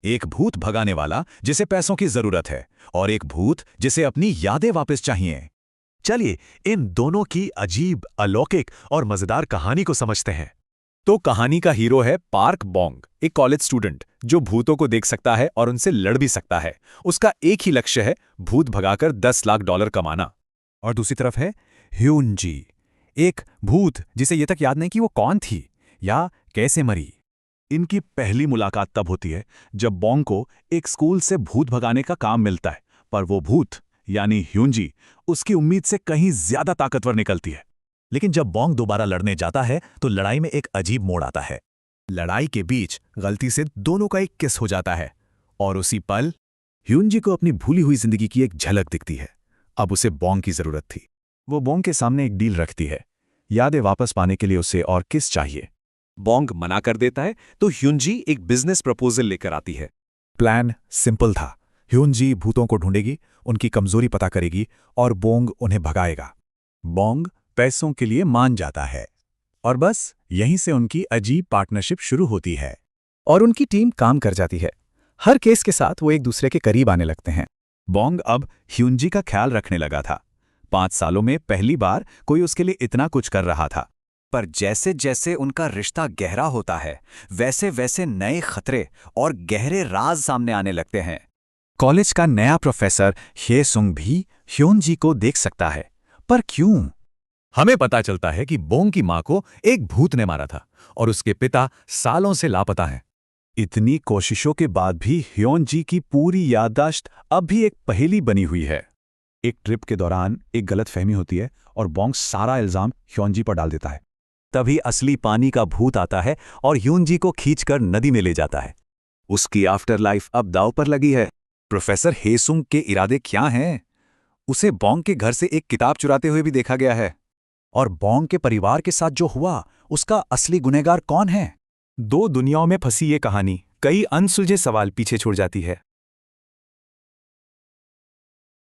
एक भूत भगाने वाला जिसे पैसों की जरूरत है और एक भूत जिसे अपनी यादें वापस चाहिए। चलिए इन दोनों की अजीब, अलौकिक और मजेदार कहानी को समझते हैं। तो कहानी का हीरो है पार्क बोंग, एक कॉलेज स्टूडेंट जो भूतों को देख सकता है और उनसे लड़ भी सकता है। उसका एक ही लक्ष्य है, भूत भगाकर $10 लाख कमाना। और दूसरी तरफ है ह्यून जी, एक भूत जिसे ये तक याद नहीं कि वो कौन थी या कैसे मरी। इनकी पहली मुलाकात तब होती है जब बोंग को एक स्कूल से भूत भगाने का काम मिलता है, पर वो भूत यानी ह्यूनजी उसकी उम्मीद से कहीं ज्यादा ताकतवर निकलती है। लेकिन जब बोंग दोबारा लड़ने जाता है तो लड़ाई में एक अजीब मोड़ आता है। लड़ाई के बीच गलती से दोनों का एक किस हो जाता है और उसी पल ह्यूनजी को अपनी भूली हुई जिंदगी की एक झलक दिखती है। अब उसे बोंग की जरूरत थी। वो बोंग के सामने एक डील रखती है, यादें वापस पाने के लिए उसे और किस चाहिए। बोंग मना कर देता है तो ह्यूनजी एक बिजनेस प्रपोजल लेकर आती है। प्लान सिंपल था। ह्यूनजी भूतों को ढूंढेगी, उनकी कमजोरी पता करेगी और बोंग उन्हें भगाएगा। बोंग पैसों के लिए मान जाता है और बस यहीं से उनकी अजीब पार्टनरशिप शुरू होती है। और उनकी टीम काम कर जाती है। हर केस के साथ वो एक दूसरे के करीब आने लगते हैं। बोंग अब ह्यूनजी का ख्याल रखने लगा था। 5 सालों में पहली बार कोई उसके लिए इतना कुछ कर रहा था। पर जैसे जैसे उनका रिश्ता गहरा होता है, वैसे वैसे नए खतरे और गहरे राज सामने आने लगते हैं। कॉलेज का नया प्रोफेसर हे सुंग भी ह्यूनजी को देख सकता है, पर क्यों? हमें पता चलता है कि बोंग की मां को एक भूत ने मारा था और उसके पिता सालों से लापता हैं। इतनी कोशिशों के बाद भी ह्यूनजी की पूरी याददाश्त अब भी एक पहेली बनी हुई है। एक ट्रिप के दौरान एक गलतफहमी होती है और बोंग सारा इल्जाम ह्यूनजी पर डाल देता है। तभी असली पानी का भूत आता है और ह्यूनजी को खींचकर नदी में ले जाता है। उसकी आफ्टर लाइफ अब दांव पर लगी है। प्रोफेसर हेसुंग के इरादे क्या हैं? उसे बोंग के घर से एक किताब चुराते हुए भी देखा गया है। और बोंग के परिवार के साथ जो हुआ, उसका असली गुनहगार कौन है? दो दुनियाओं में फंसी ये कहानी कई अनसुलझे सवाल पीछे छोड़ जाती है।